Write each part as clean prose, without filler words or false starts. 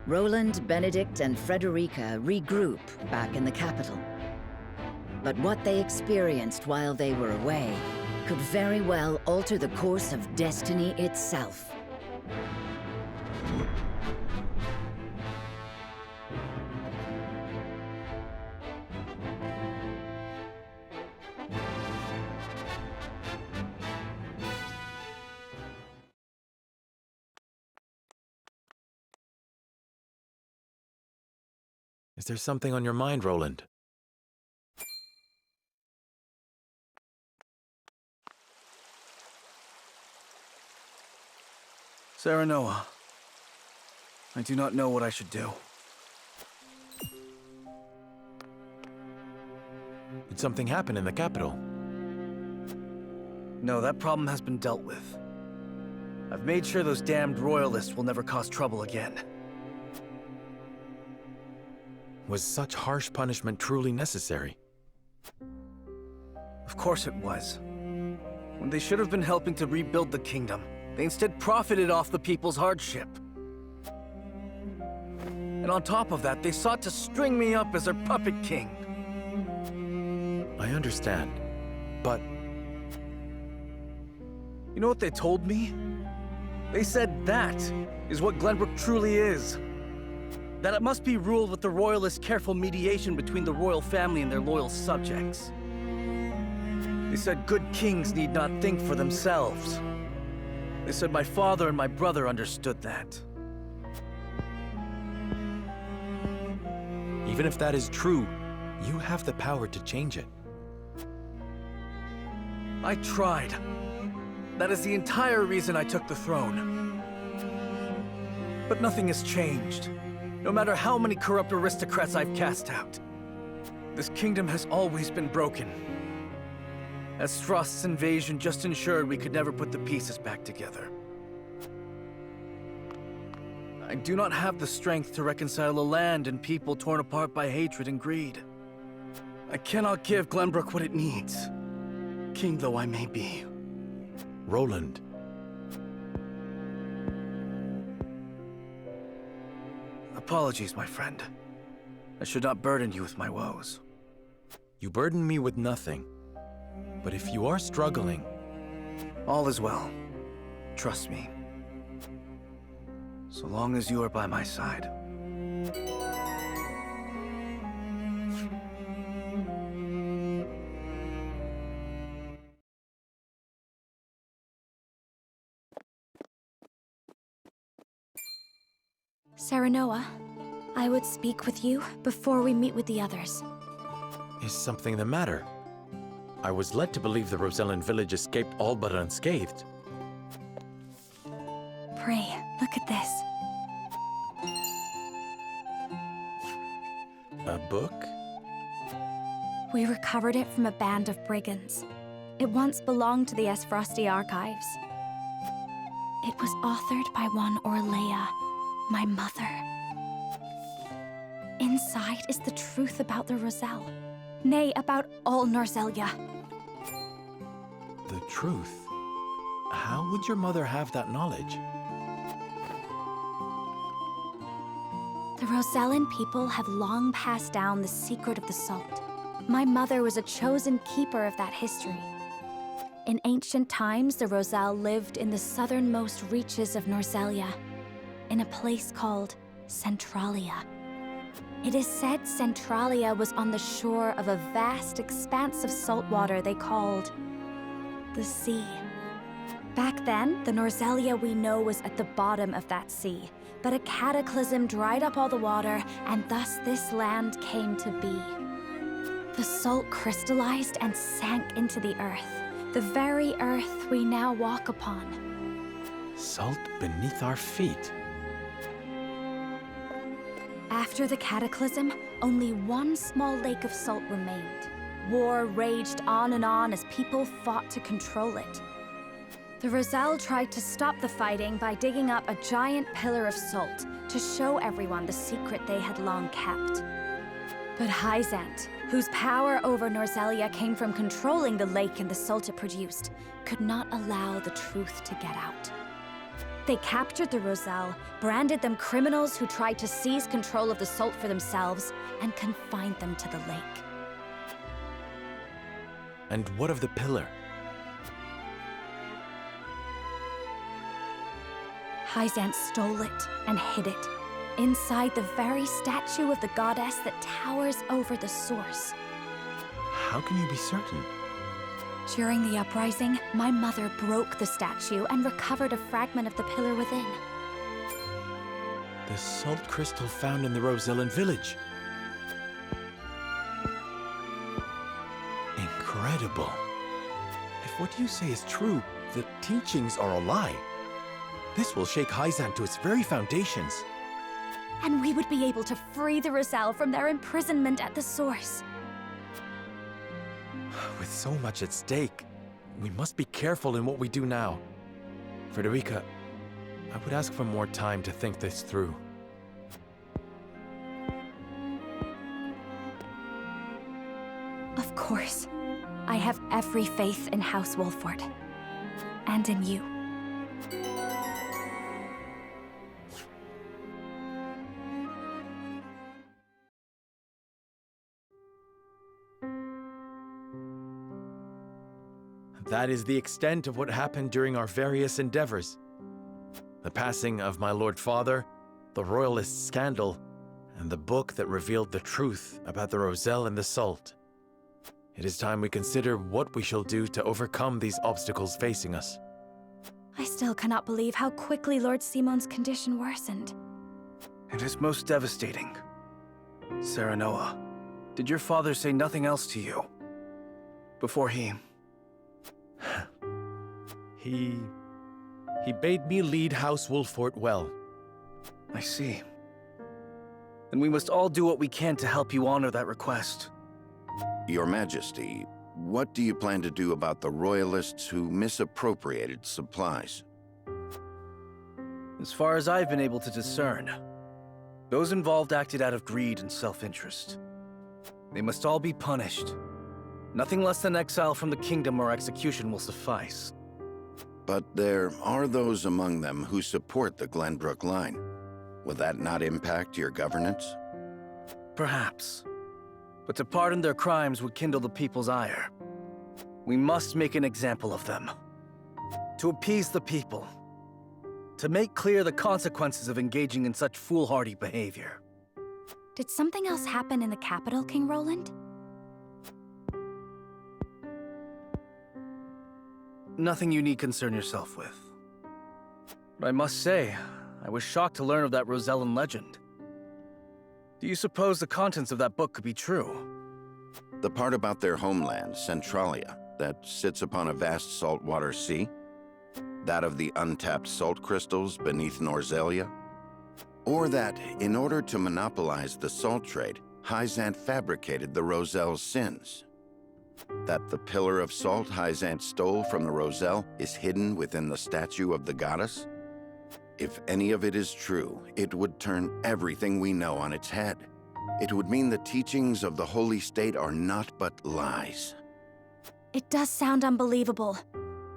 Roland, Benedict, and Frederica regroup back in the capital. But what they experienced while they were away could very well alter the course of destiny itself. Is there something on your mind, Roland? Serenoa, I do not know what I should do. Did something happen in the capital? No, that problem has been dealt with. I've made sure those damned royalists will never cause trouble again. Was such harsh punishment truly necessary? Of course it was. When they should have been helping to rebuild the kingdom, they instead profited off the people's hardship. And on top of that, they sought to string me up as their puppet king. I understand, but... You know what they told me? They said that is what Glenbrook truly is. That it must be ruled with the royalists' careful mediation between the royal family and their loyal subjects. They said good kings need not think for themselves. They said my father and my brother understood that. even if that is true, you have the power to change it. I tried. That is the entire reason I took the throne. But nothing has changed, no matter how many corrupt aristocrats I've cast out. This kingdom has always been broken. As Frost's invasion just ensured we could never put the pieces back together. I do not have the strength to reconcile a land and people torn apart by hatred and greed. I cannot give Glenbrook what it needs, king though I may be. Roland. Apologies, my friend. I should not burden you with my woes. You burden me with nothing. But if you are struggling... All is well. Trust me. So long as you are by my side. Serenoa, I would speak with you before we meet with the others. Is something the matter? I was led to believe the Rosellan village escaped all but unscathed. Pray, look at this. A book? We recovered it from a band of brigands. It once belonged to the Esfrosti archives. It was authored by one Orlea, my mother. Inside is the truth about the Roselle. Nay, about all Norzelia. The truth? How would your mother have that knowledge? The Rosellan people have long passed down the secret of the salt. My mother was a chosen keeper of that history. In ancient times, the Roselle lived in the southernmost reaches of Norzelia, in a place called Centralia. It is said Centralia was on the shore of a vast expanse of salt water they called the sea. Back then, the Norzelia we know was at the bottom of that sea, but a cataclysm dried up all the water, and thus this land came to be. The salt crystallized and sank into the earth, the very earth we now walk upon. Salt beneath our feet. After the cataclysm, only one small lake of salt remained. War raged on and on as people fought to control it. The Roselle tried to stop the fighting by digging up a giant pillar of salt to show everyone the secret they had long kept. But Hyzant, whose power over Norzelia came from controlling the lake and the salt it produced, could not allow the truth to get out. They captured the Roselle, branded them criminals who tried to seize control of the salt for themselves, and confined them to the lake. And what of the pillar? Hyzant stole it and hid it, inside the very statue of the goddess that towers over the source. How can you be certain? During the uprising, my mother broke the statue and recovered a fragment of the pillar within. The salt crystal found in the Rosellan village. Incredible. If what you say is true, the teachings are a lie. This will shake Hyzant to its very foundations. And we would be able to free the Roselle from their imprisonment at the source. With so much at stake, we must be careful in what we do now. Frederica, I would ask for more time to think this through. Of course. I have every faith in House Wolford. And in you. That is the extent of what happened during our various endeavors. The passing of my Lord Father, the Royalist scandal, and the book that revealed the truth about the Roselle and the salt. It is time we consider what we shall do to overcome these obstacles facing us. I still cannot believe how quickly Lord Simon's condition worsened. It is most devastating. Serenoa, did your father say nothing else to you? Before he... He bade me lead House Wolford well. I see. Then we must all do what we can to help you honor that request. Your Majesty, what do you plan to do about the Royalists who misappropriated supplies? As far as I've been able to discern, those involved acted out of greed and self-interest. They must all be punished. Nothing less than exile from the kingdom or execution will suffice. But there are those among them who support the Glenbrook line. Will that not impact your governance? Perhaps. But to pardon their crimes would kindle the people's ire. We must make an example of them. To appease the people. To make clear the consequences of engaging in such foolhardy behavior. Did something else happen in the capital, King Roland? Nothing you need concern yourself with. But I must say, I was shocked to learn of that Rosellan legend. Do you suppose the contents of that book could be true? The part about their homeland, Centralia, that sits upon a vast saltwater sea? That of the untapped salt crystals beneath Norzelia? Or that, in order to monopolize the salt trade, Hyzant fabricated the Roselle's sins? That the pillar of salt Hyzant stole from the Roselle is hidden within the statue of the goddess? If any of it is true, it would turn everything we know on its head. It would mean the teachings of the Holy State are not but lies. It does sound unbelievable,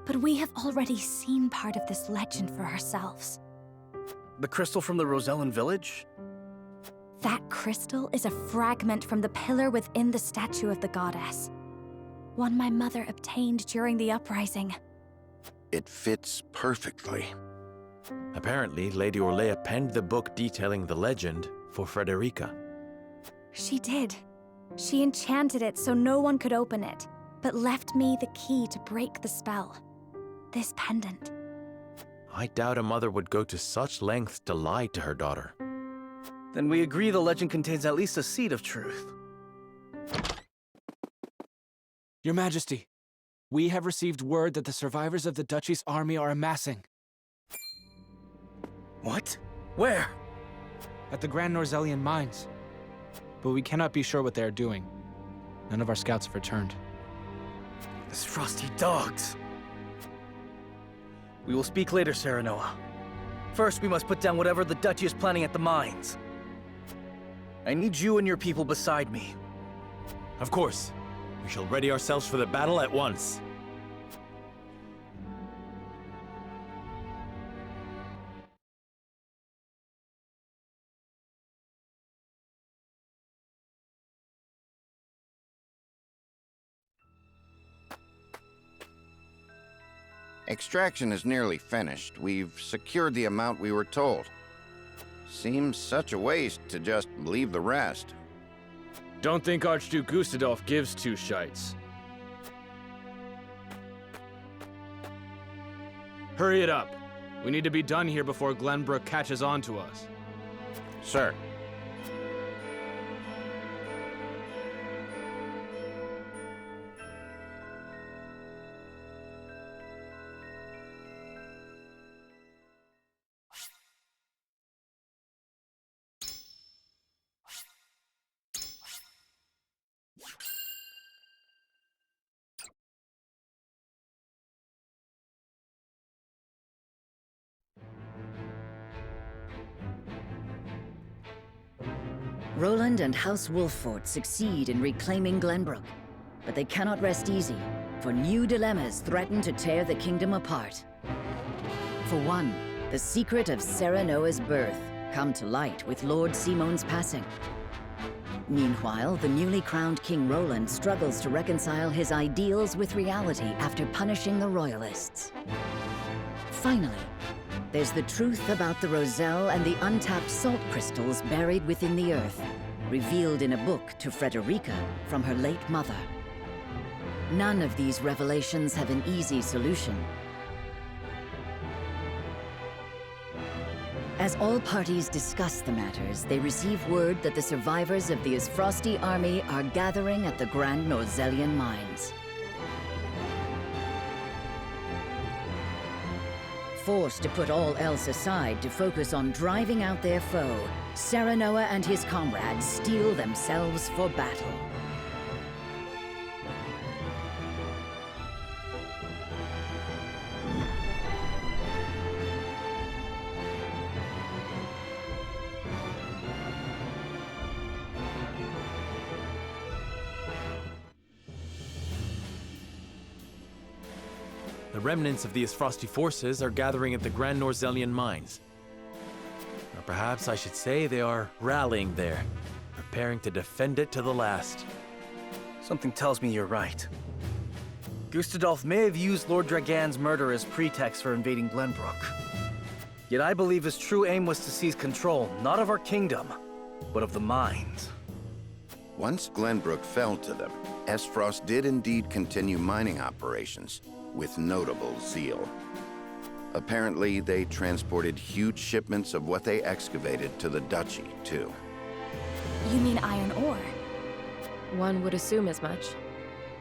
but we have already seen part of this legend for ourselves. The crystal from the Rosellan village? That crystal is a fragment from the pillar within the statue of the goddess. One my mother obtained during the uprising. It fits perfectly. Apparently, Lady Orlea penned the book detailing the legend for Frederica. She did. She enchanted it so no one could open it, but left me the key to break the spell. This pendant. I doubt a mother would go to such lengths to lie to her daughter. Then we agree the legend contains at least a seed of truth. Your Majesty, we have received word that the survivors of the Duchy's army are amassing. What? Where? At the Grand Norzellian mines. But we cannot be sure what they are doing. None of our scouts have returned. These frosty dogs. We will speak later, Serenoa. First, we must put down whatever the Duchy is planning at the mines. I need you and your people beside me. Of course. We shall ready ourselves for the battle at once. Extraction is nearly finished. We've secured the amount we were told. Seems such a waste to just leave the rest. Don't think Archduke Gustadolf gives two shites. Hurry it up. We need to be done here before Glenbrook catches on to us. Sir. Roland and House Wolffort succeed in reclaiming Glenbrook, but they cannot rest easy, for new dilemmas threaten to tear the kingdom apart. For one, the secret of Serenoa's birth come to light with Lord Simon's passing. Meanwhile, the newly crowned King Roland struggles to reconcile his ideals with reality after punishing the Royalists. Finally, there's the truth about the Roselle and the untapped salt crystals buried within the earth, revealed in a book to Frederica from her late mother. None of these revelations have an easy solution. As all parties discuss the matters, they receive word that the survivors of the Ysfrosti army are gathering at the Grand Norzelian mines. Forced to put all else aside to focus on driving out their foe, Serenoa and his comrades steel themselves for battle. The remnants of the Ysfrosti forces are gathering at the Grand Norzelian mines. Or perhaps I should say they are rallying there, preparing to defend it to the last. Something tells me you're right. Gustadolf may have used Lord Dragan's murder as pretext for invading Glenbrook. Yet I believe his true aim was to seize control, not of our kingdom, but of the mines. Once Glenbrook fell to them, Esfrost did indeed continue mining operations, with notable zeal. Apparently, they transported huge shipments of what they excavated to the Duchy, too. You mean iron ore? One would assume as much,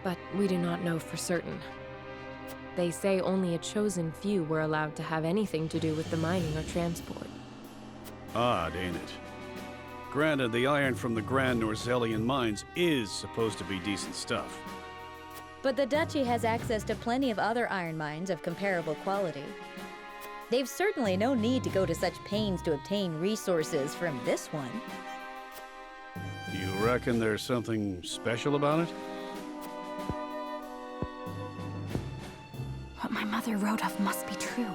but we do not know for certain. They say only a chosen few were allowed to have anything to do with the mining or transport. Odd, ain't it? Granted, the iron from the Grand Norzelian mines is supposed to be decent stuff. But the Duchy has access to plenty of other iron mines of comparable quality. They've certainly no need to go to such pains to obtain resources from this one. You reckon there's something special about it? What my mother wrote of must be true.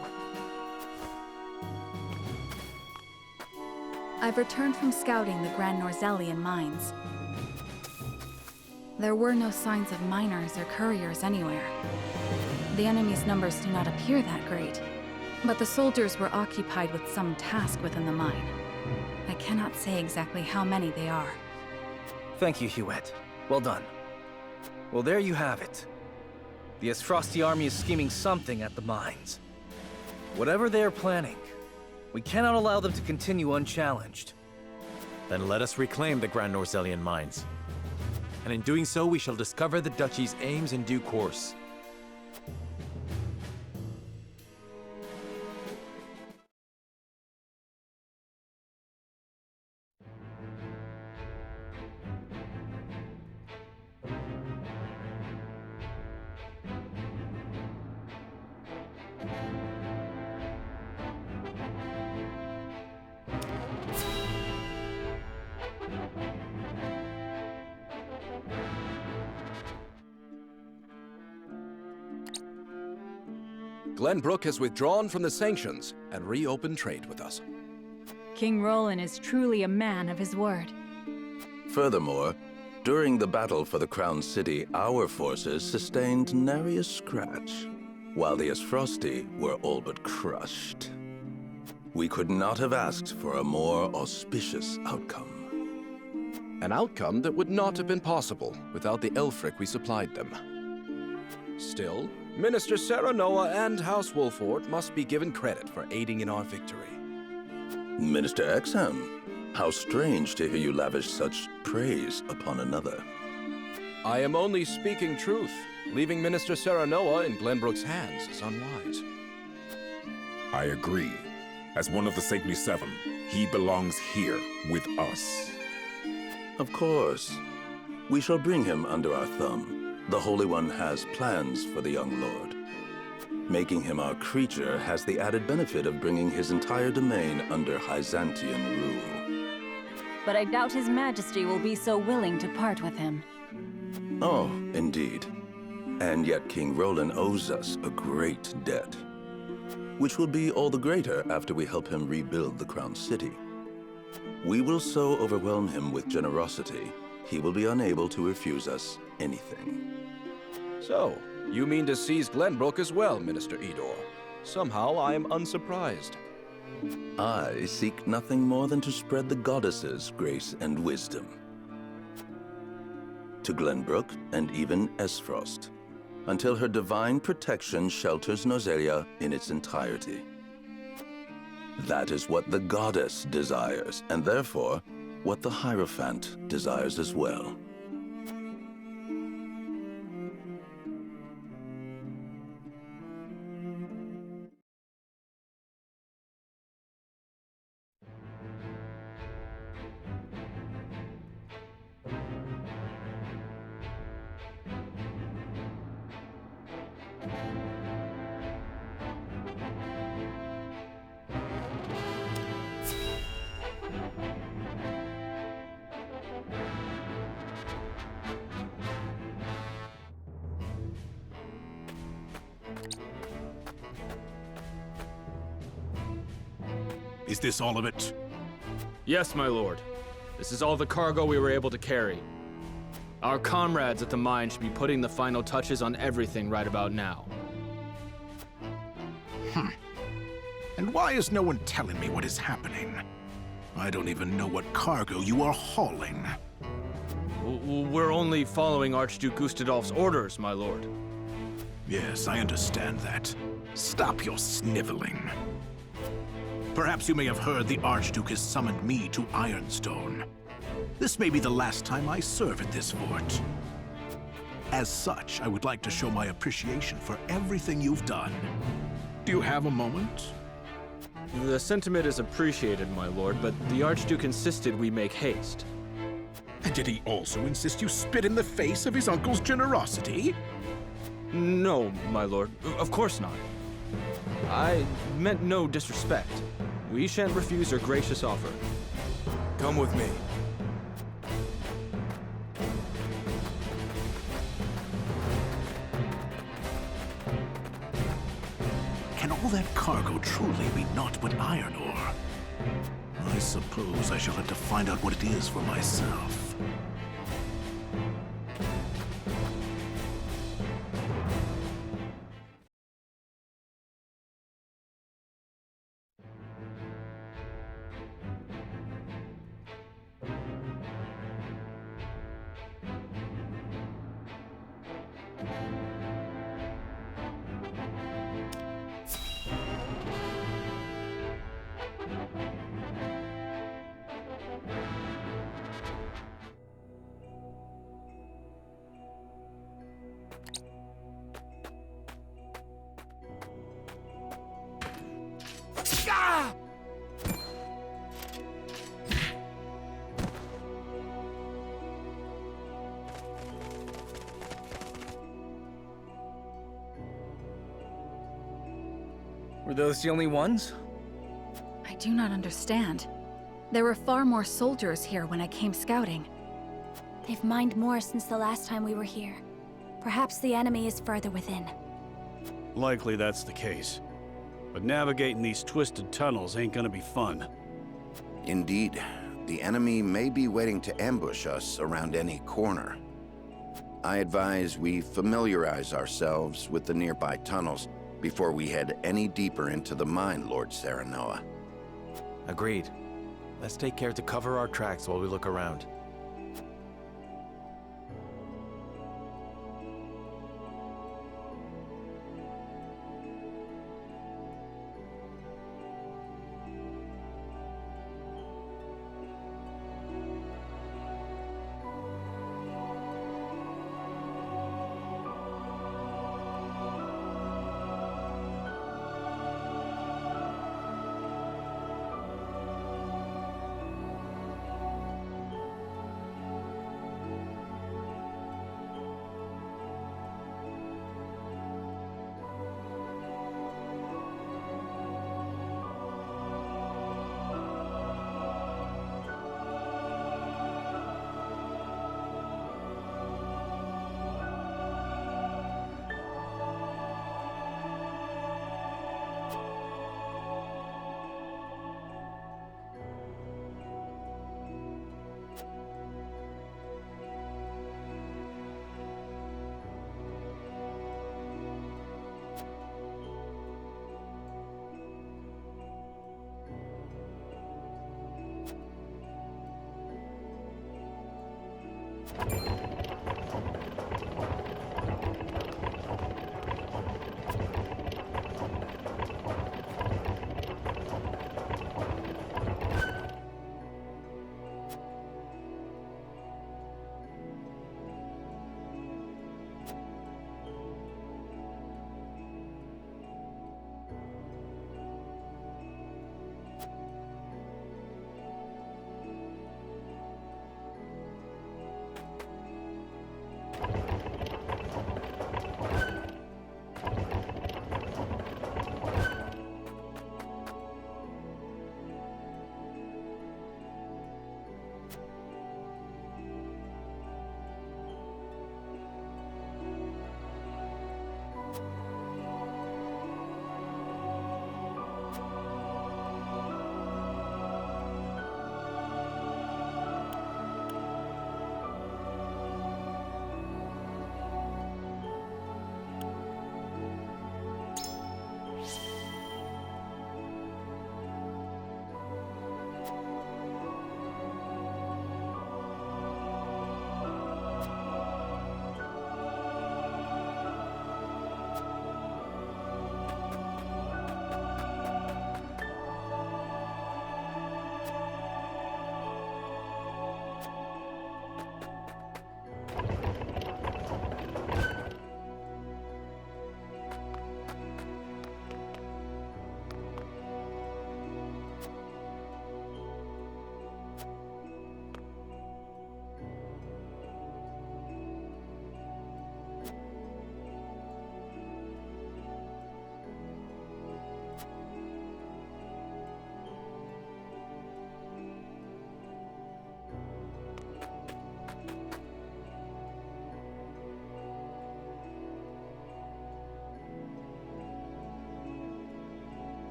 I've returned from scouting the Grand Norzelian mines. There were no signs of miners or couriers anywhere. The enemy's numbers do not appear that great, but the soldiers were occupied with some task within the mine. I cannot say exactly how many they are. Thank you, Hewitt. Well done. Well, there you have it. The Ysfrosti army is scheming something at the mines. Whatever they are planning, we cannot allow them to continue unchallenged. Then let us reclaim the Grand Norzelian mines. And in doing so, we shall discover the Duchy's aims in due course. Glenbrook has withdrawn from the sanctions and reopened trade with us. King Roland is truly a man of his word. Furthermore, during the battle for the Crown City, our forces sustained nary a scratch. while the Esfrosti were all but crushed. We could not have asked for a more auspicious outcome. An outcome that would not have been possible without the Elfric we supplied them. Still, Minister Serenoa and House Wolford must be given credit for aiding in our victory. Minister Exham, how strange to hear you lavish such praise upon another. I am only speaking truth. Leaving Minister Serenoa in Glenbrook's hands is unwise. I agree. As one of the Saintly Seven, he belongs here with us. Of course. We shall bring him under our thumb. The Holy One has plans for the young lord. Making him our creature has the added benefit of bringing his entire domain under Hyzantian rule. But I doubt His Majesty will be so willing to part with him. Oh, indeed. And yet King Roland owes us a great debt, which will be all the greater after we help him rebuild the Crown City. We will so overwhelm him with generosity, he will be unable to refuse us anything. So, you mean to seize Glenbrook as well, Minister Edor? Somehow I am unsurprised. I seek nothing more than to spread the goddess's grace and wisdom to Glenbrook and even Esfrost, until her divine protection shelters Nozelia in its entirety. That is what the goddess desires, and therefore, what the Hierophant desires as well. Is this all of it? Yes, my lord. This is all the cargo we were able to carry. Our comrades at the mine should be putting the final touches on everything right about now. And why is no one telling me what is happening? I don't even know what cargo you are hauling. We're only following Archduke Gustadolf's orders, my lord. Yes, I understand that. Stop your sniveling. Perhaps you may have heard the Archduke has summoned me to Ironstone. This may be the last time I serve at this fort. As such, I would like to show my appreciation for everything you've done. Do you have a moment? The sentiment is appreciated, my lord, but the Archduke insisted we make haste. And did he also insist you spit in the face of his uncle's generosity? No, my lord. Of course not. I meant no disrespect. We shan't refuse your gracious offer. Come with me. Can all that cargo truly be naught but iron ore? I suppose I shall have to find out what it is for myself. Were those the only ones? I do not understand. There were far more soldiers here when I came scouting. They've mined more since the last time we were here. Perhaps the enemy is further within. Likely that's the case. But navigating these twisted tunnels ain't gonna be fun. Indeed. The enemy may be waiting to ambush us around any corner. I advise we familiarize ourselves with the nearby tunnels before we head any deeper into the mine, Lord Serenoa. Agreed. Let's take care to cover our tracks while we look around.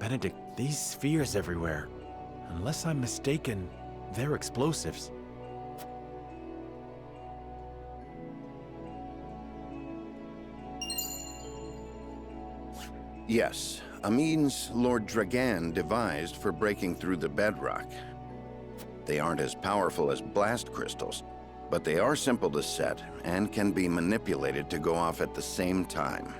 Benedict, these spheres everywhere. Unless I'm mistaken, they're explosives. Yes, a means Lord Dragan devised for breaking through the bedrock. They aren't as powerful as blast crystals, but they are simple to set and can be manipulated to go off at the same time.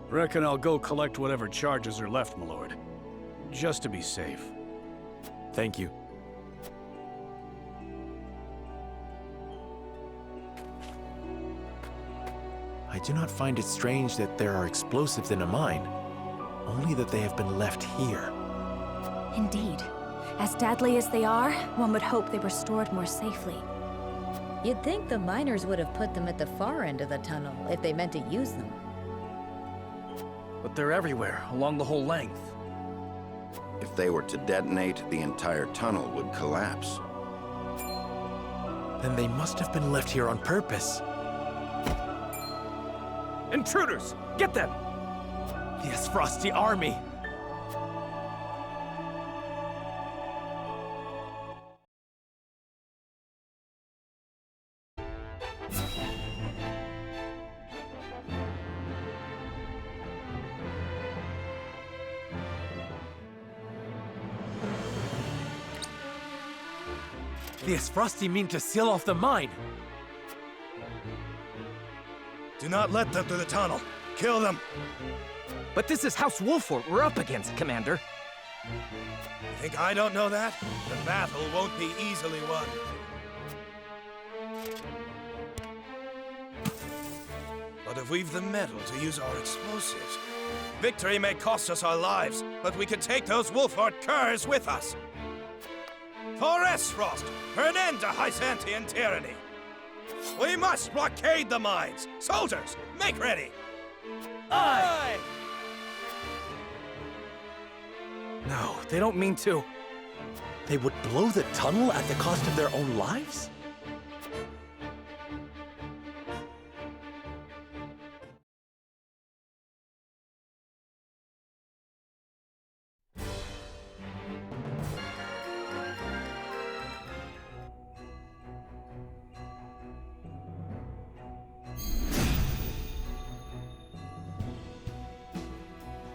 Reckon I'll go collect whatever charges are left, my lord. Just to be safe. Thank you. I do not find it strange that there are explosives in a mine, only that they have been left here. Indeed. As deadly as they are, one would hope they were stored more safely. You'd think the miners would have put them at the far end of the tunnel if they meant to use them. But they're everywhere, along the whole length. If they were to detonate, the entire tunnel would collapse. Then they must have been left here on purpose. Intruders! Get them! The Asfrosti army! The Asfrosti mean to seal off the mine! Do not let them through the tunnel. Kill them. But this is House Wolfort we're up against, Commander. You think I don't know that? The battle won't be easily won. But if we've the metal to use our explosives, victory may cost us our lives, but we can take those Wolfort curs with us. For Esfrost, for an end to Hysantian tyranny. We must blockade the mines! Soldiers, make ready! Aye! No, they don't mean to. They would blow the tunnel at the cost of their own lives?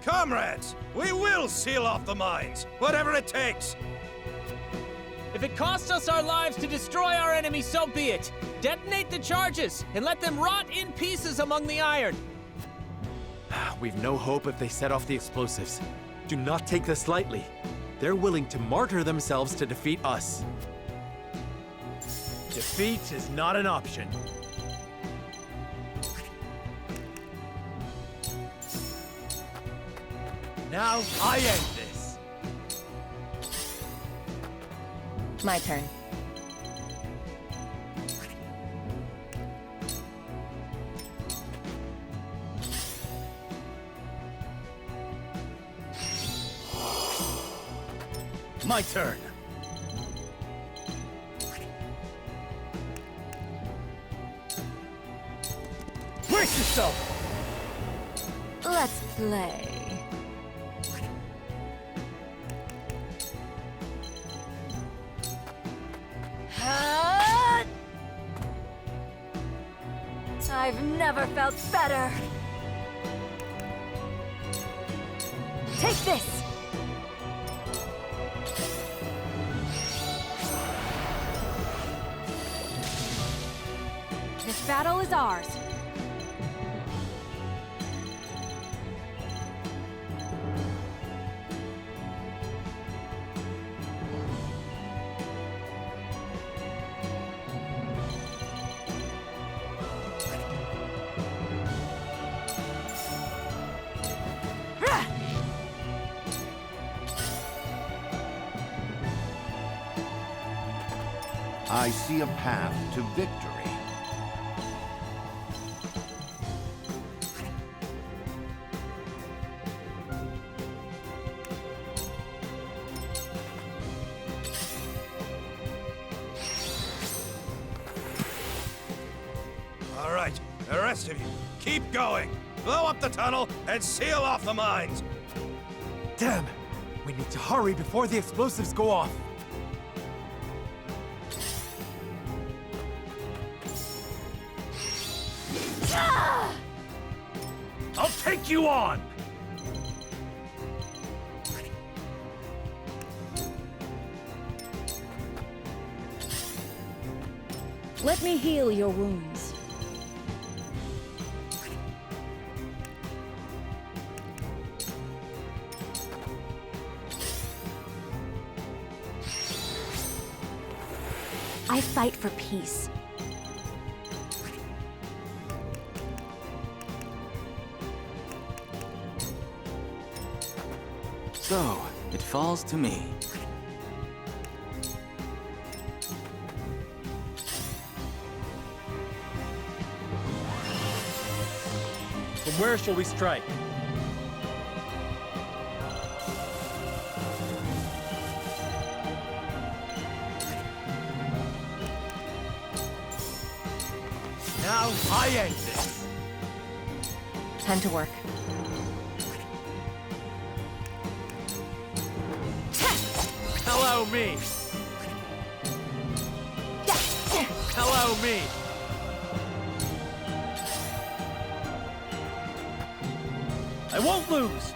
Comrades, we will seal off the mines, whatever it takes. If it costs us our lives to destroy our enemy, so be it. Detonate the charges and let them rot in pieces among the iron. We've no hope if they set off the explosives. Do not take this lightly. They're willing to martyr themselves to defeat us. Defeat is not an option. Now I end this. My turn. My turn. Brace yourself! Let's play. I've never felt better. Take this! This battle is ours. I see a path to victory. All right, the rest of you, keep going. blow up the tunnel and seal off the mines! Damn! We need to hurry before the explosives go off. I'll take you on! Let me heal your wounds. I fight for peace. So, it falls to me. From where shall we strike? Now I end this. Time to work. Hello, me! Hello, me! I won't lose!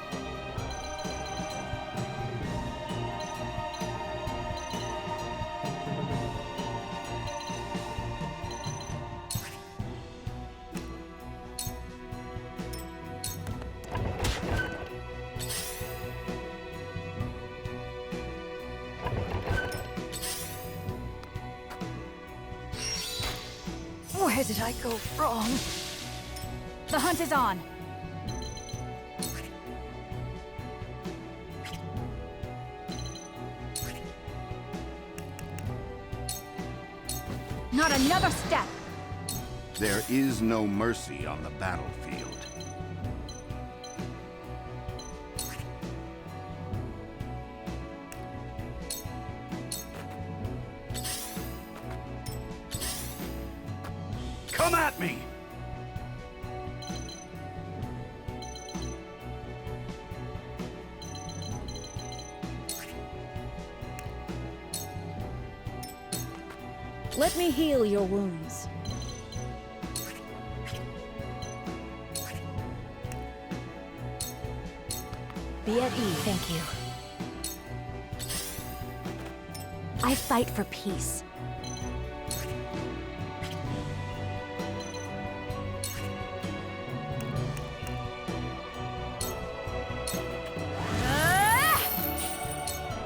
Where did I go wrong? The hunt is on. Not another step! There is no mercy on the battlefield. Come at me! Let me heal your wounds. Be at ease. Thank you. I fight for peace.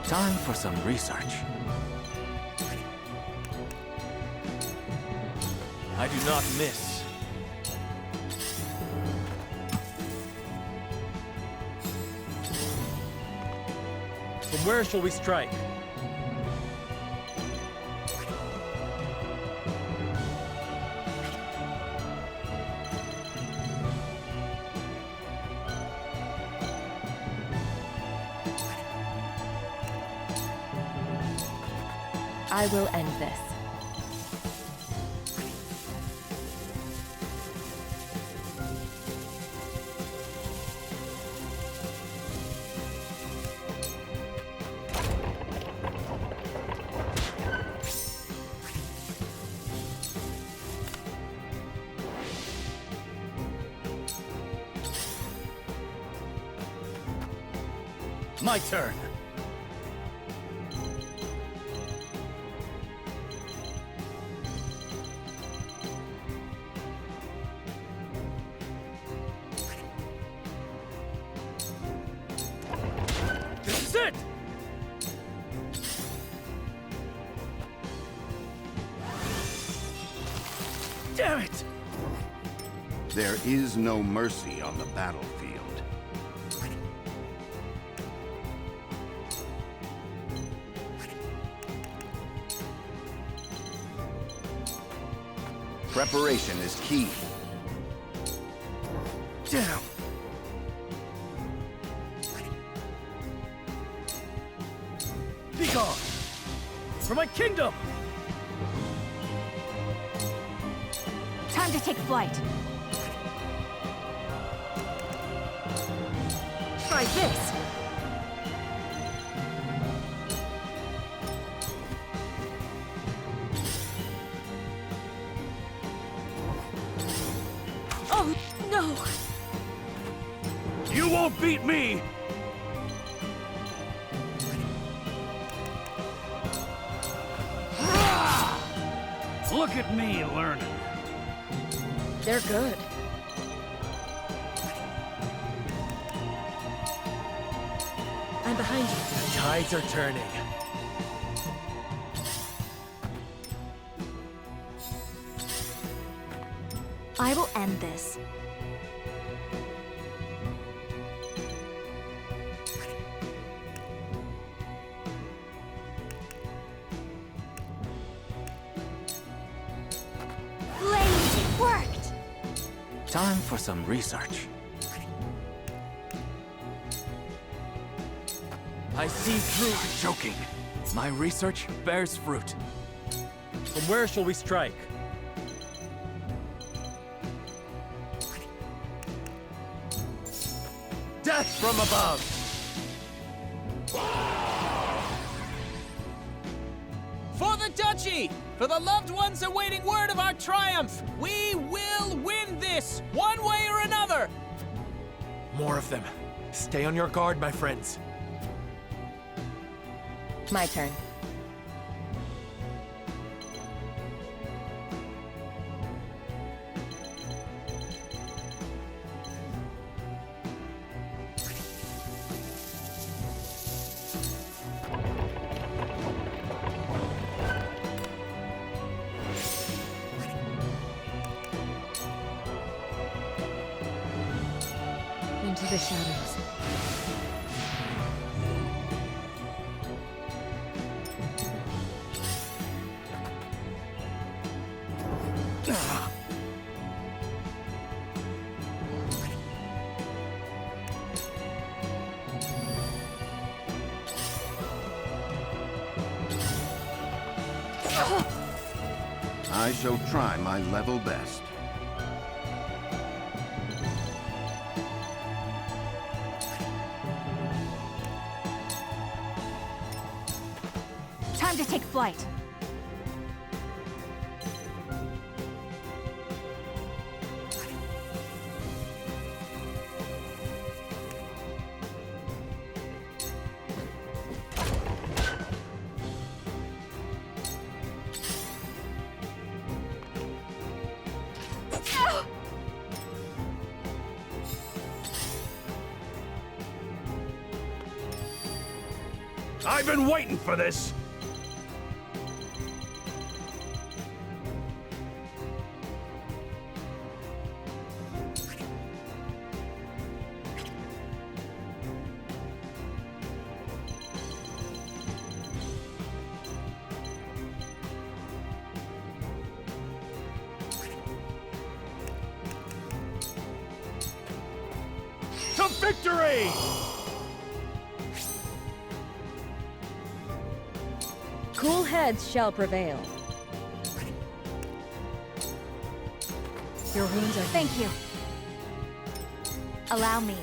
Time for some research. I do not miss. From where shall we strike? I will end this. My turn. This is it! Damn it! There is no mercy on the battlefield. Preparation is key. Damn! Be gone! For my kingdom! Time to take flight. Try this! Oh, no! You won't beat me! Look at me learning. They're good. I'm behind you. The tides are turning. I will end this. Blaze, it worked! Time for some research. I see through joking. My research bears fruit. From where shall we strike? Death from above! For the Duchy! For the loved ones awaiting word of our triumph! We will win this, one way or another! More of them. Stay on your guard, my friends. My turn. Into the shadows. I shall try my level best. Time to take flight. I've been waiting for this! To victory! Cool heads shall prevail. Your wounds are... Thank you. Allow me.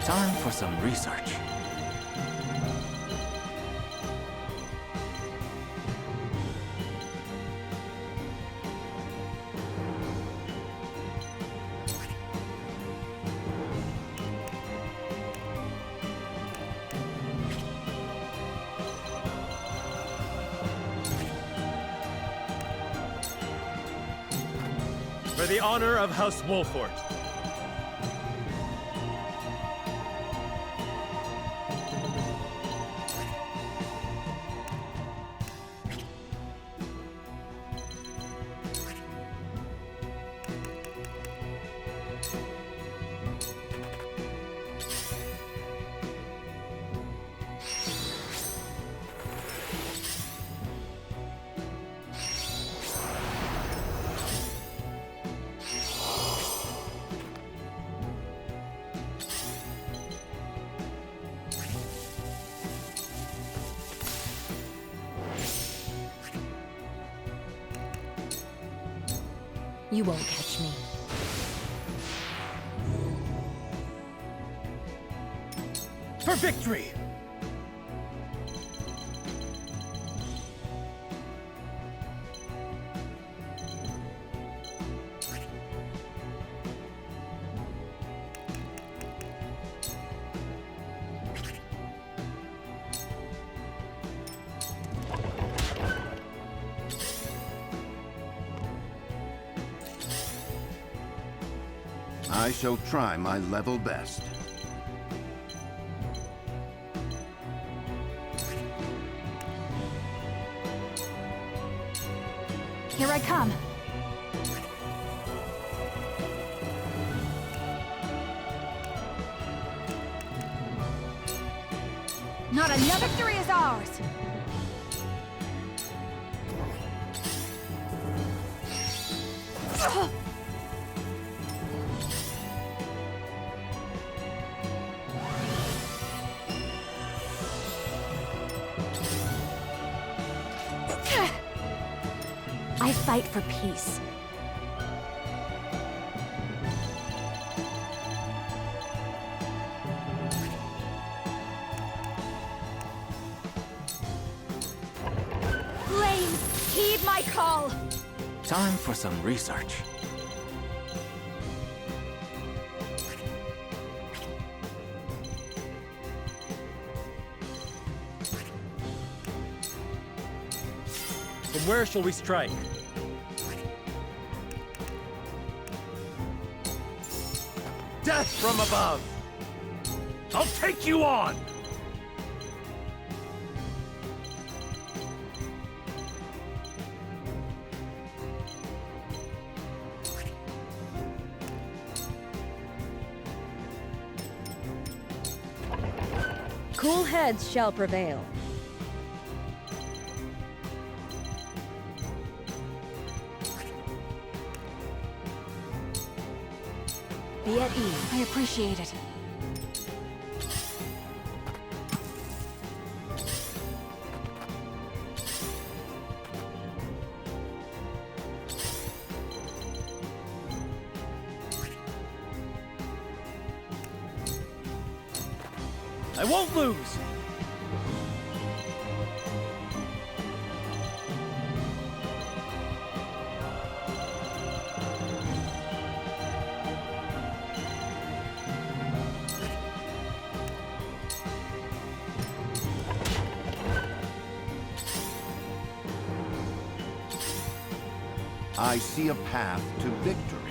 Time for some research. For the honor of House Wolfort. You won't catch me. For victory! I shall try my level best. Here I come. Not another victory is ours! Ugh. I fight for peace. Flames, heed my call! Time for some research. From where shall we strike? Death from above! I'll take you on! Cool heads shall prevail. Be at ease. I appreciate it. I won't lose! I see a path to victory.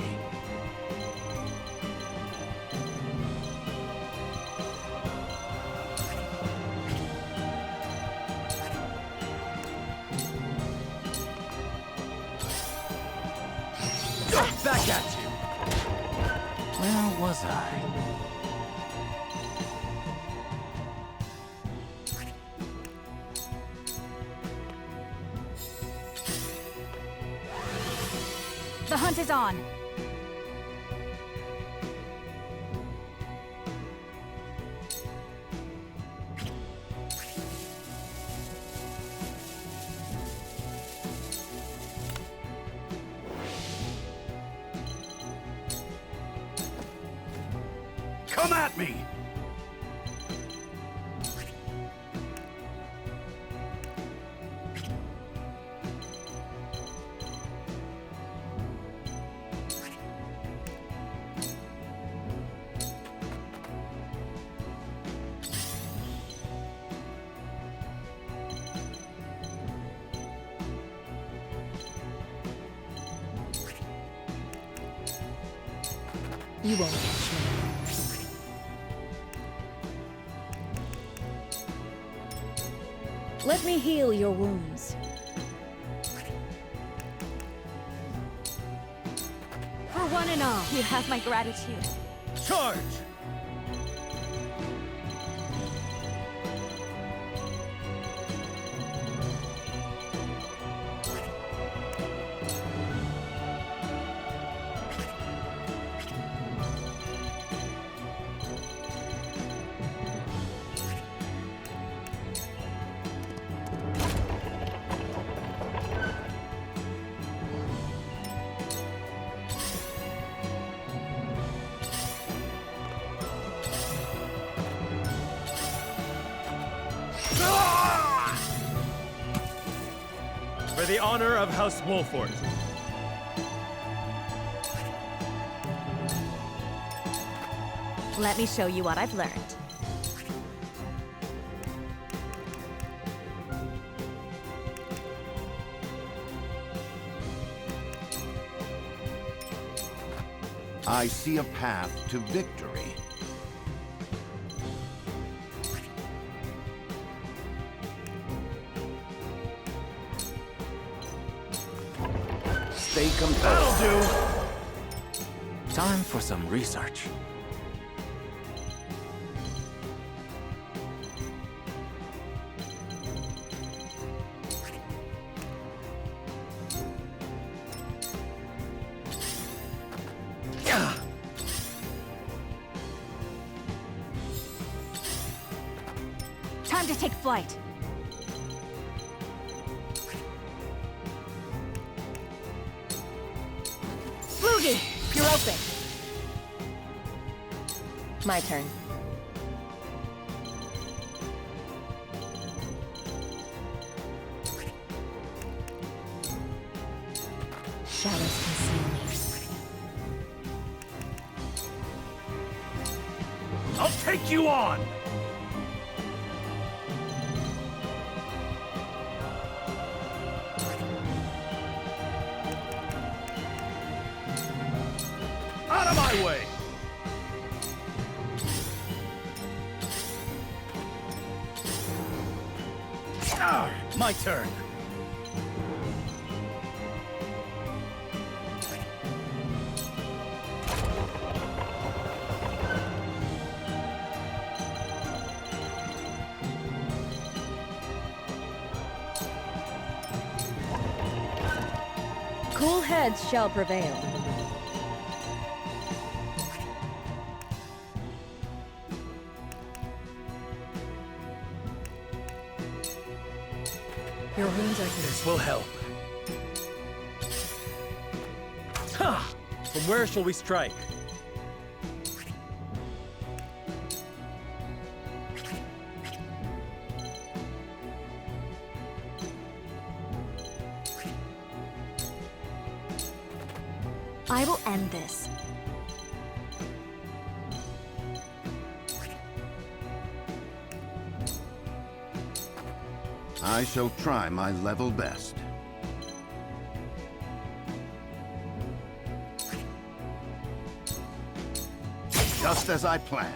Back at you! Where was I? The hunt is on. Come at me! You won't catch me. Let me heal your wounds. For one and all, you have my gratitude. Charge! For the honor of House Wolford. Let me show you what I've learned. I see a path to victory. Stay composed. That'll do! Time for some research. Time to take flight. Floogie, you're open. My turn. Shadows conceal me. I'll take you on! Out of my way! Ah, my turn. Cool heads shall prevail. Your wounds are healed. This will help. Ha! From where shall we strike? I will end this. I shall try my level best. Just as I planned.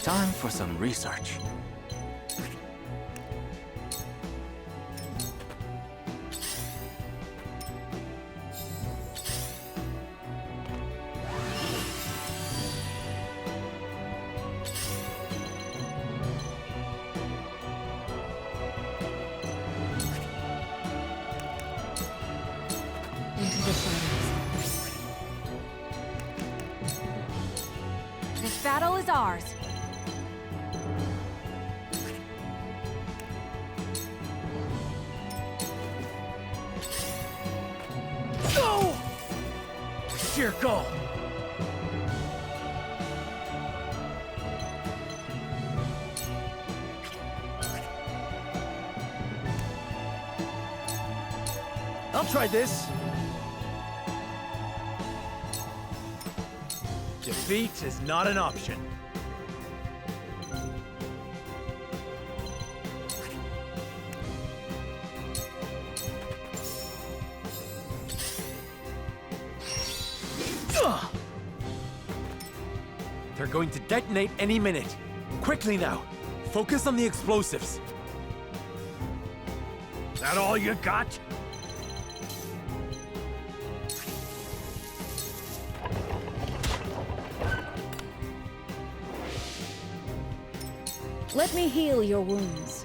Time for some research. Into the shadows. This battle is ours. Go! Sheer go! I'll try this. Defeat is not an option. They're going to detonate any minute. Quickly now. Focus on the explosives. That all you got? Let me heal your wounds.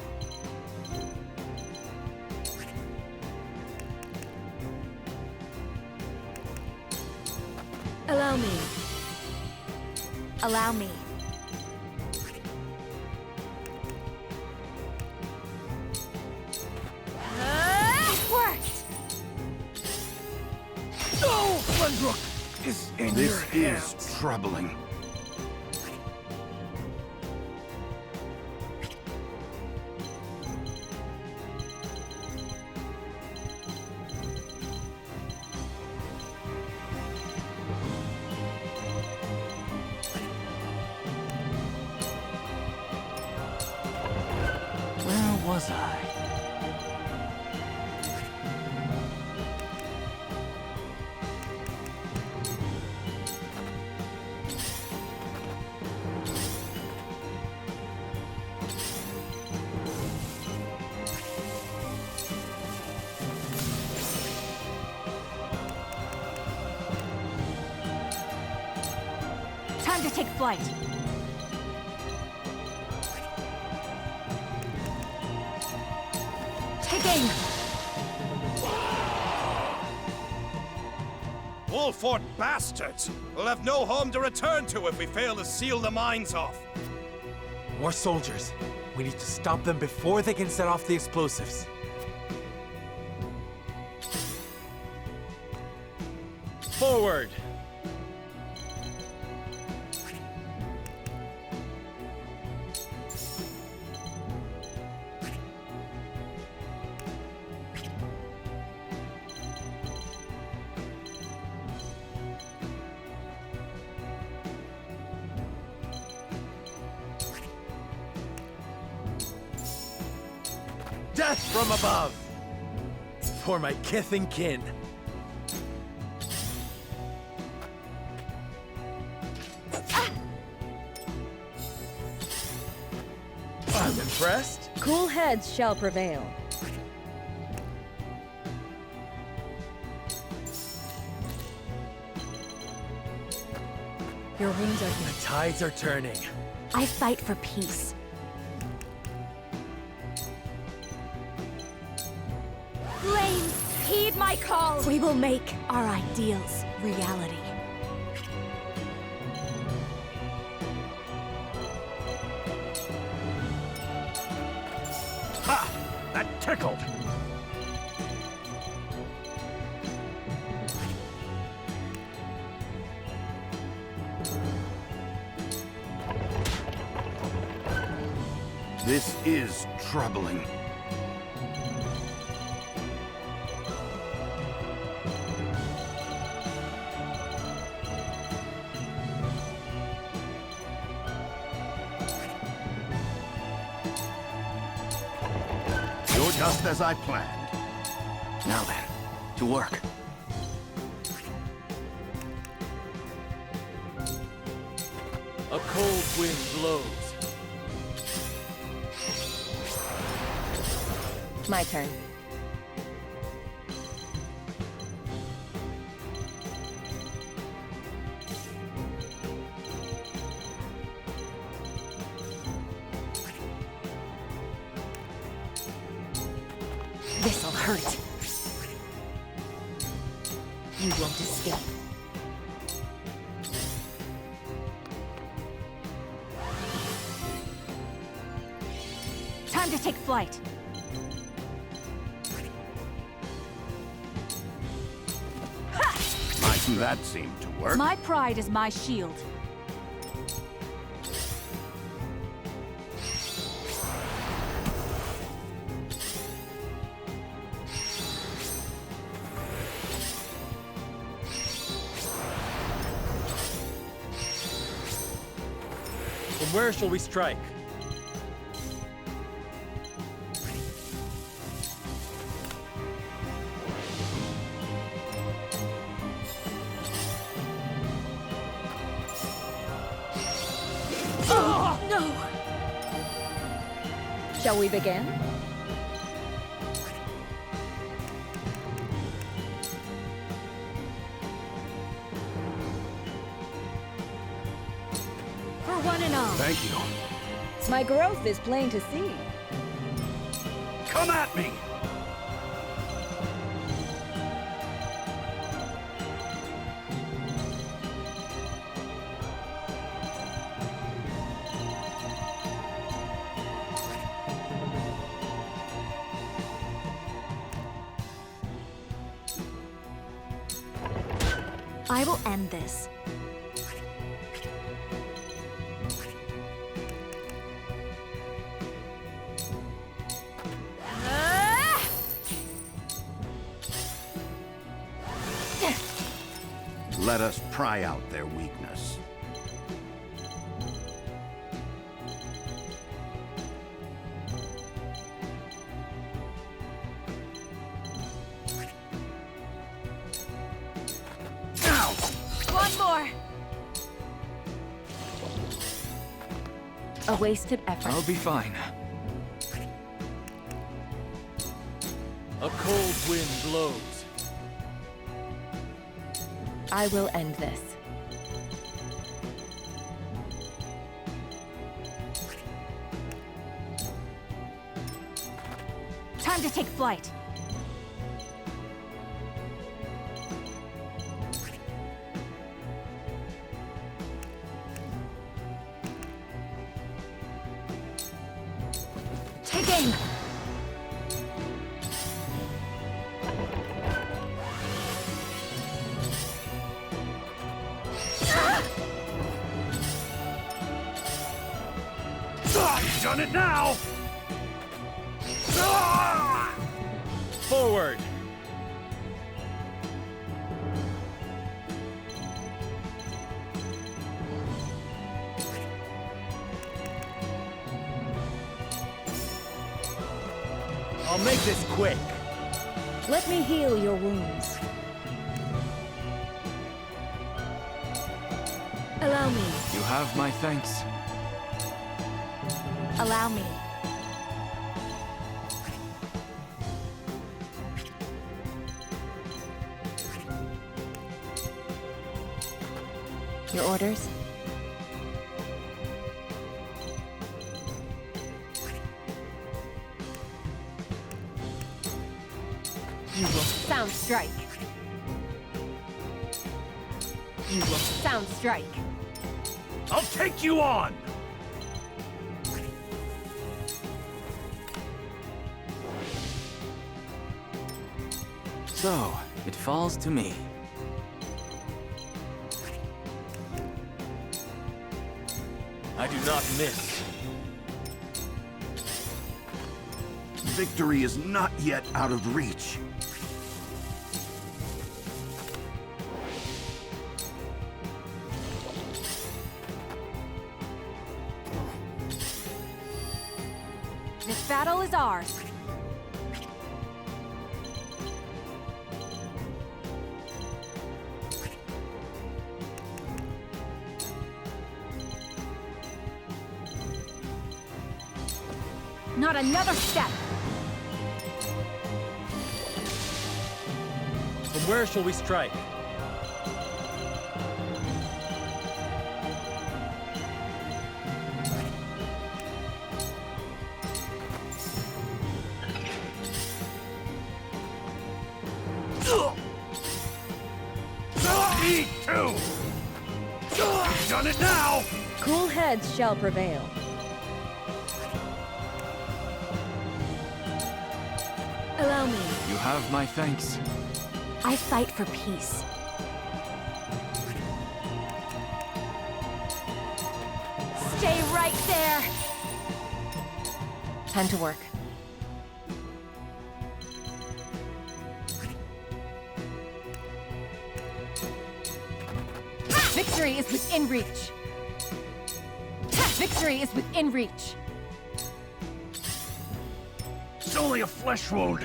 Allow me. Allow me. Work! Rook is in This your hands. is troubling. Where was I? Time to take flight. Taking! Wolford bastards! We'll have no home to return to if we fail to seal the mines off. More soldiers. We need to stop them before they can set off the explosives. Forward! Death from above! For my kith and kin. I'm impressed. Cool heads shall prevail. Your wounds are The tides are turning. I fight for peace. Flames, heed my call! We will make our ideals reality. Ha! That tickled! This is troubling. You're just as I planned. Now then, to work. A cold wind blows. My turn. This'll hurt. You won't escape. Time to take flight. Mightn't that seem to work? My pride is my shield. From where shall we strike? Oh, no! Shall we begin? For one and all. Thank you. My growth is plain to see. Come at me! I will end this. Let us pry out their weakness. One more! A wasted effort. I'll be fine. A cold wind blows. I will end this. Time to take flight. Take aim! You've done it now! Forward! I'll make this quick. Let me heal your wounds. Allow me. You have my thanks. Allow me. Your orders? You will sound strike. You will sound strike. I'll take you on! So, it falls to me. I do not miss. Victory is not yet out of reach. This battle is ours. Not another step! From where shall we strike? Me too! You've done it now! Cool heads shall prevail. Allow me. You have my thanks. I fight for peace. Stay right there! Time to work. Victory is within reach! Victory is within reach! It's only a flesh wound.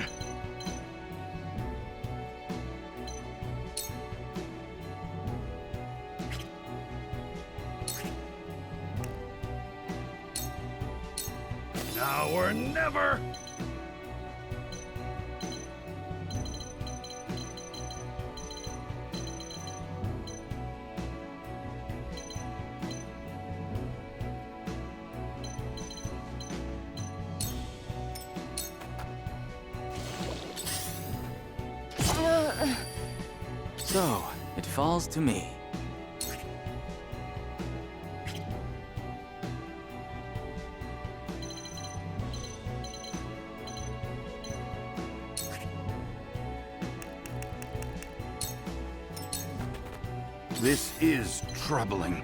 Now or never! So, it falls to me. This is troubling.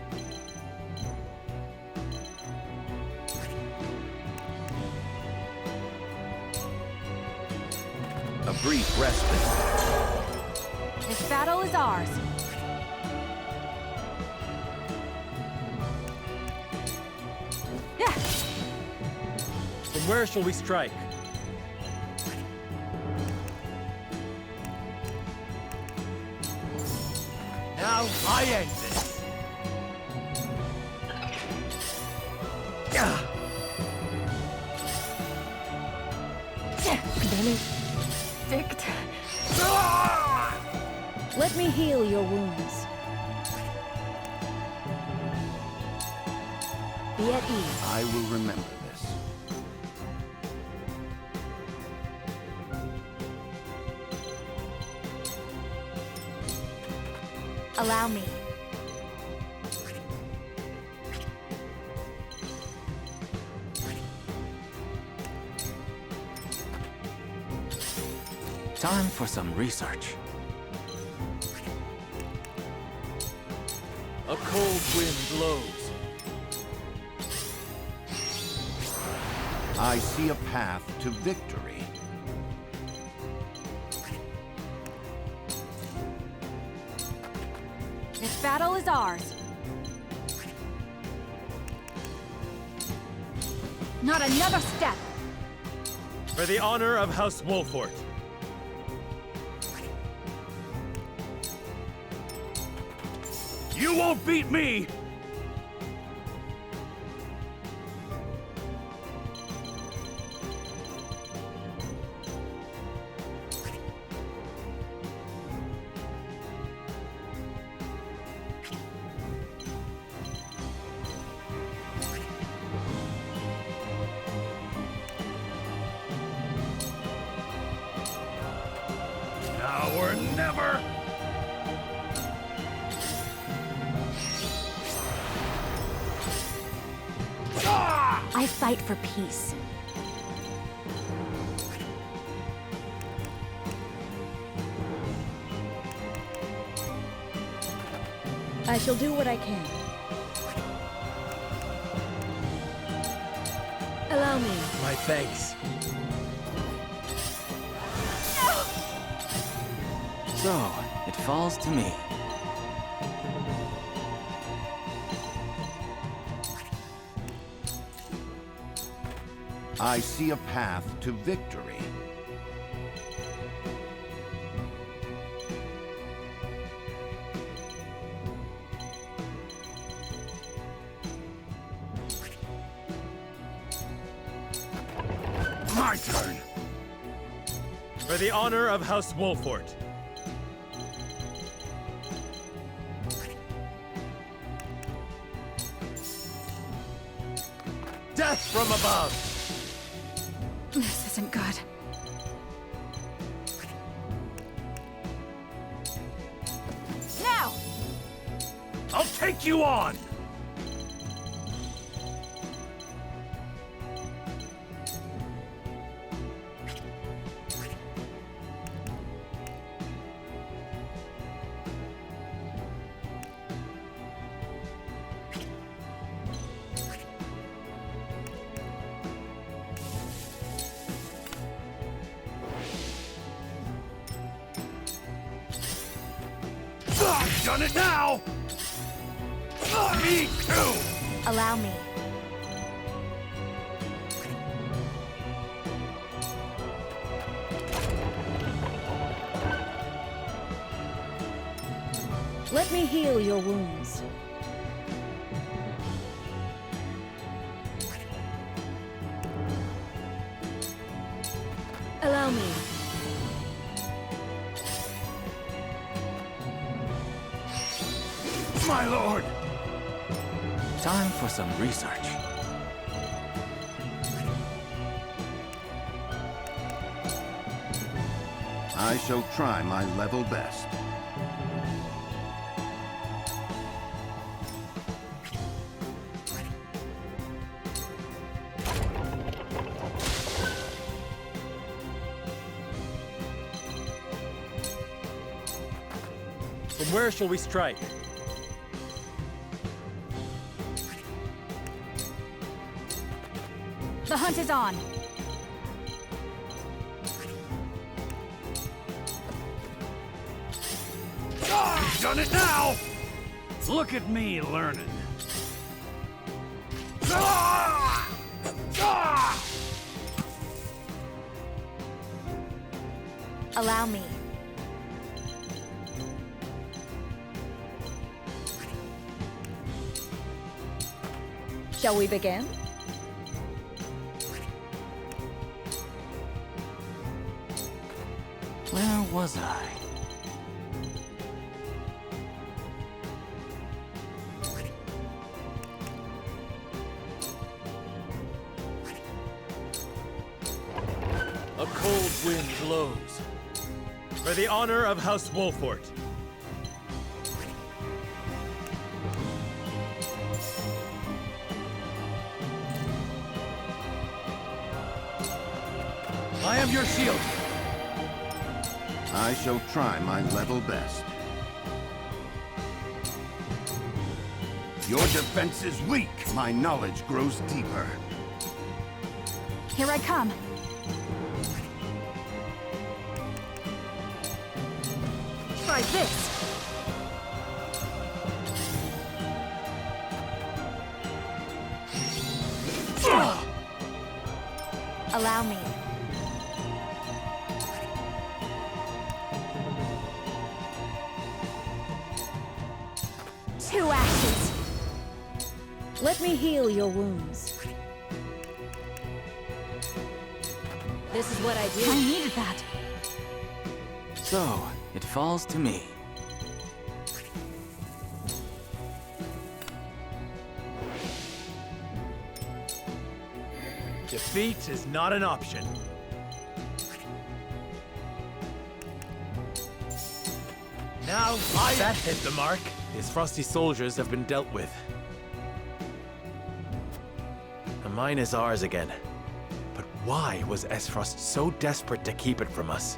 A brief respite. This battle is ours. From where shall we strike? Now I end this. Benedict. Let me heal your wounds. Be at ease. I will remember this. Allow me. Time for some research. A cold wind blows. I see a path to victory. This battle is ours. Not another step. For the honor of House Wolfort. You won't beat me! Now or never! I fight for peace. I shall do what I can. Allow me. My thanks. So, it falls to me. I see a path to victory. My turn! For the honor of House Wolfort. Death from above! This isn't good. Now! I'll take you on! I've done it now! Me too! Allow me. Let me heal your wounds. Allow me. My lord! Time for some research. I shall try my level best. From where shall we strike? hunt is on. You've done it now! Look at me learning. Allow me. Shall we begin? Where was I? A cold wind blows. For the honor of House Wolfort. I am your shield. I shall try my level best. Your defense is weak. My knowledge grows deeper. Here I come. Try this. Allow me. Two ashes. Let me heal your wounds. This is what I do. I needed that. So, it falls to me. Defeat is not an option. Now, that hit the mark. His frosty soldiers have been dealt with. The mine is ours again. But why was Esfrost so desperate to keep it from us?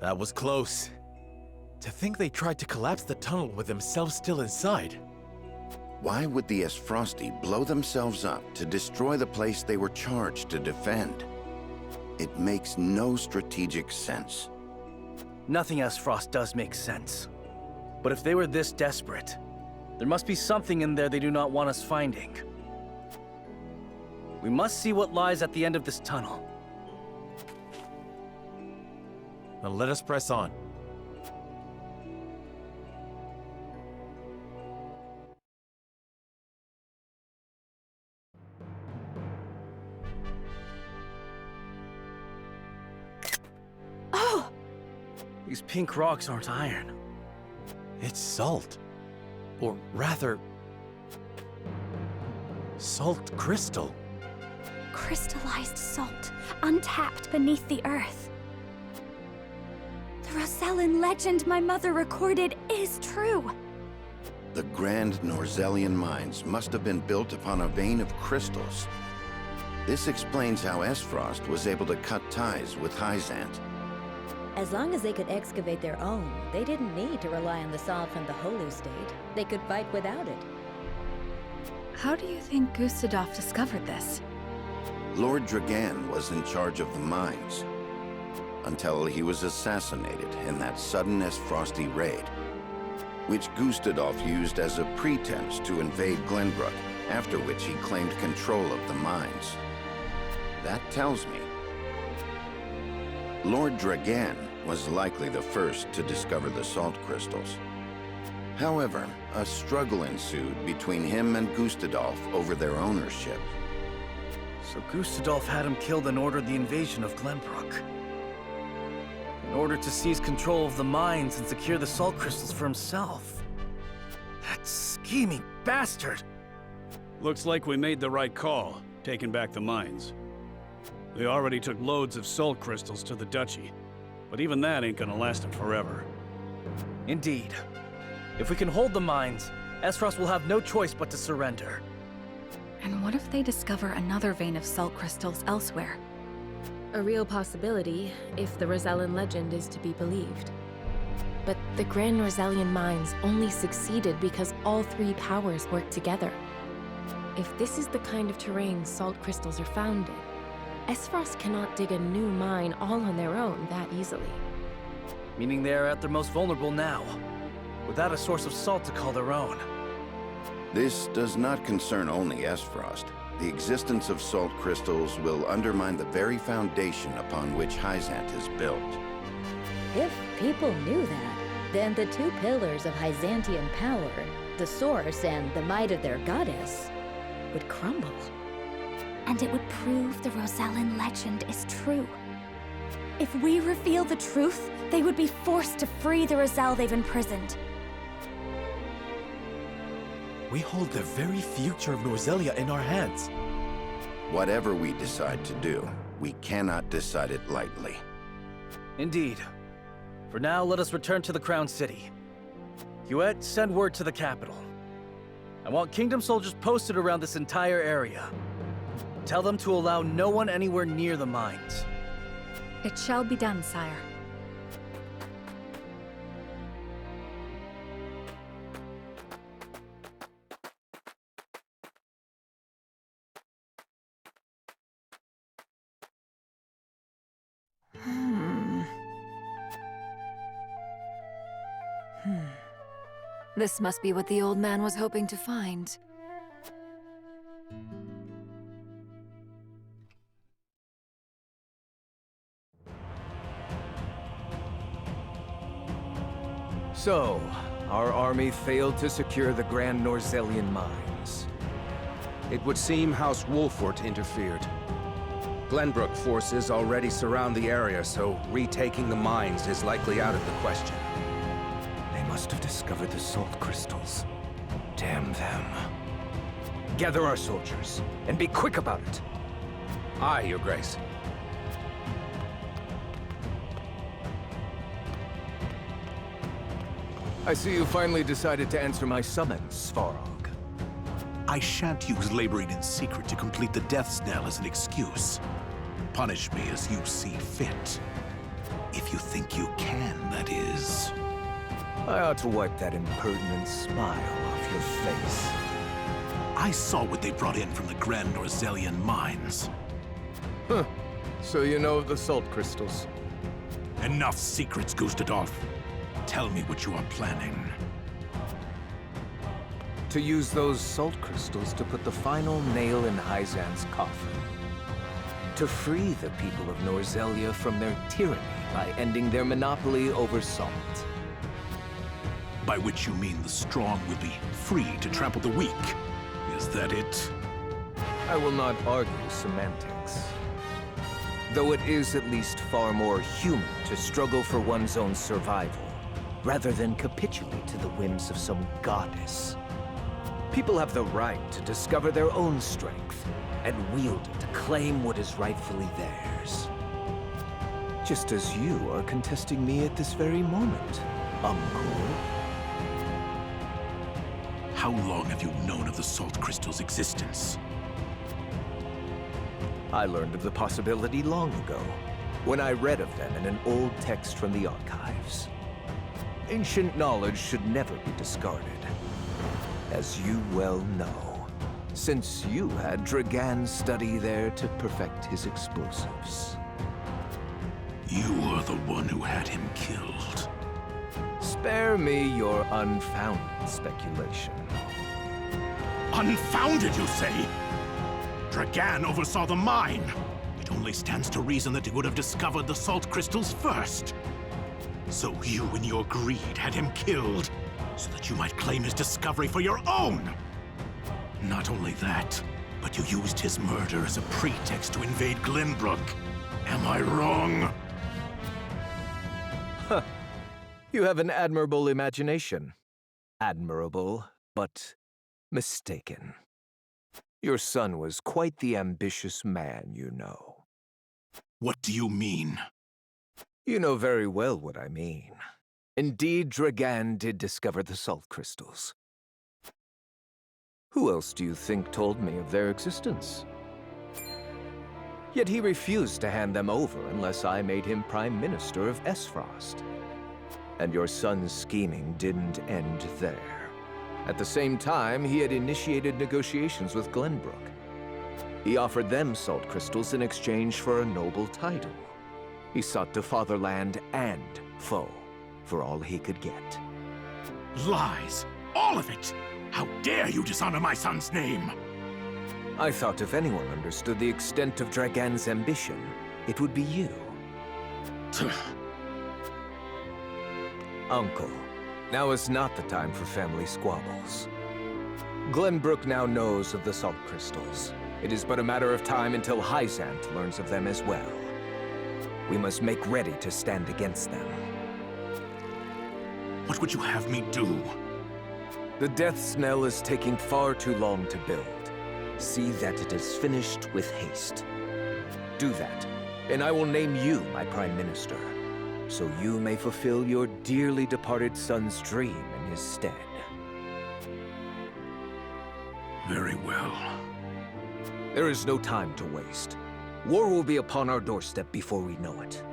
That was close. To think they tried to collapse the tunnel with themselves still inside. Why would the Esfrosti blow themselves up to destroy the place they were charged to defend? It makes no strategic sense. Nothing Esfrost does make sense. But if they were this desperate, there must be something in there they do not want us finding. We must see what lies at the end of this tunnel. Now let us press on. Oh! These pink rocks aren't iron. It's salt. Or rather, salt crystal. Crystallized salt, untapped beneath the earth. The Rosellan legend my mother recorded is true. The Grand Norzelian mines must have been built upon a vein of crystals. This explains how Esfrost was able to cut ties with Hyzant. As long as they could excavate their own, they didn't need to rely on the salt from the Holy State. They could fight without it. How do you think Gustadolf discovered this? Lord Dragan was in charge of the mines, until he was assassinated in that sudden Esfrosti raid, which Gustadolf used as a pretense to invade Glenbrook, after which he claimed control of the mines. That tells me Lord Dragan was likely the first to discover the salt crystals. However, a struggle ensued between him and Gustadolf over their ownership. So Gustadolf had him killed and ordered the invasion of Glenbrook, in order to seize control of the mines and secure the salt crystals for himself. That scheming bastard! Looks like we made the right call, taking back the mines. They already took loads of salt crystals to the Duchy, but even that ain't gonna last them forever. Indeed. If we can hold the mines, Esros will have no choice but to surrender. And what if they discover another vein of salt crystals elsewhere? A real possibility, if the Rosellan legend is to be believed. But the Grand Norzelian mines only succeeded because all three powers worked together. If this is the kind of terrain salt crystals are found in, Esros cannot dig a new mine all on their own that easily. Meaning they are at their most vulnerable now, without a source of salt to call their own. This does not concern only Esfrost. The existence of salt crystals will undermine the very foundation upon which Hyzant is built. If people knew that, then the two pillars of Hyzantian power, the source and the might of their goddess, would crumble. And it would prove the Rosellan legend is true. If we reveal the truth, they would be forced to free the Roselle they've imprisoned. We hold the very future of Norzelia in our hands. Whatever we decide to do, we cannot decide it lightly. Indeed. For now, let us return to the Crown City. Huet, send word to the capital. I want Kingdom soldiers posted around this entire area. Tell them to allow no one anywhere near the mines. It shall be done, sire. This must be what the old man was hoping to find. So, our army failed to secure the Grand Norzelian mines. It would seem House Wolfort interfered. Glenbrook forces already surround the area, so retaking the mines is likely out of the question. They must have discovered the salt crystals. Damn them. Gather our soldiers, and be quick about it. Aye, Your Grace. I see you finally decided to answer my summons, Svarog. I shan't use laboring in secret to complete the death's knell as an excuse. Punish me as you see fit. If you think you can, that is. I ought to wipe that impertinent smile off your face. I saw what they brought in from the Grand Norzelian mines. Huh. So you know of the salt crystals? Enough secrets, Gustadolf. Tell me what you are planning. To use those salt crystals to put the final nail in Hyzant's coffin. To free the people of Norzelia from their tyranny by ending their monopoly over salt. By which you mean the strong will be free to trample the weak. Is that it? I will not argue semantics. Though it is at least far more human to struggle for one's own survival, rather than capitulate to the whims of some goddess. People have the right to discover their own strength, and wield it to claim what is rightfully theirs. Just as you are contesting me at this very moment, Umkor. How long have you known of the salt crystal's existence? I learned of the possibility long ago, when I read of them in an old text from the archives. Ancient knowledge should never be discarded, as you well know, since you had Dragan study there to perfect his explosives. You are the one who had him killed. Spare me your unfounded speculation. Unfounded, you say? Dragan oversaw the mine. It only stands to reason that he would have discovered the salt crystals first. So you, in your greed, had him killed, so that you might claim his discovery for your own! Not only that, but you used his murder as a pretext to invade Glenbrook. Am I wrong? Huh. You have an admirable imagination. Admirable but mistaken. Your son was quite the ambitious man, you know. What do you mean? You know very well what I mean. Indeed, Dragan did discover the salt crystals. Who else do you think told me of their existence? Yet he refused to hand them over unless I made him Prime Minister of Esfrost. And your son's scheming didn't end there. At the same time, he had initiated negotiations with Glenbrook. He offered them salt crystals in exchange for a noble title. He sought to fatherland and foe for all he could get. Lies! All of it! How dare you dishonor my son's name! I thought if anyone understood the extent of Dragan's ambition, it would be you. Uncle, now is not the time for family squabbles. Glenbrook now knows of the salt crystals. It is but a matter of time until Hyzant learns of them as well. We must make ready to stand against them. What would you have me do? The Death's Knell is taking far too long to build. See that it is finished with haste. Do that, and I will name you my Prime Minister, so you may fulfill your dearly departed son's dream in his stead. Very well. There is no time to waste. War will be upon our doorstep before we know it.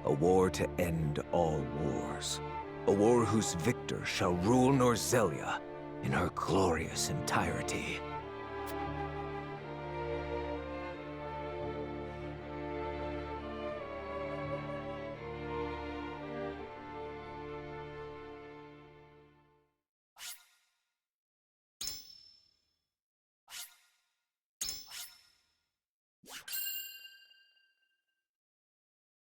A war to end all wars. A war whose victor shall rule Norzelia in her glorious entirety.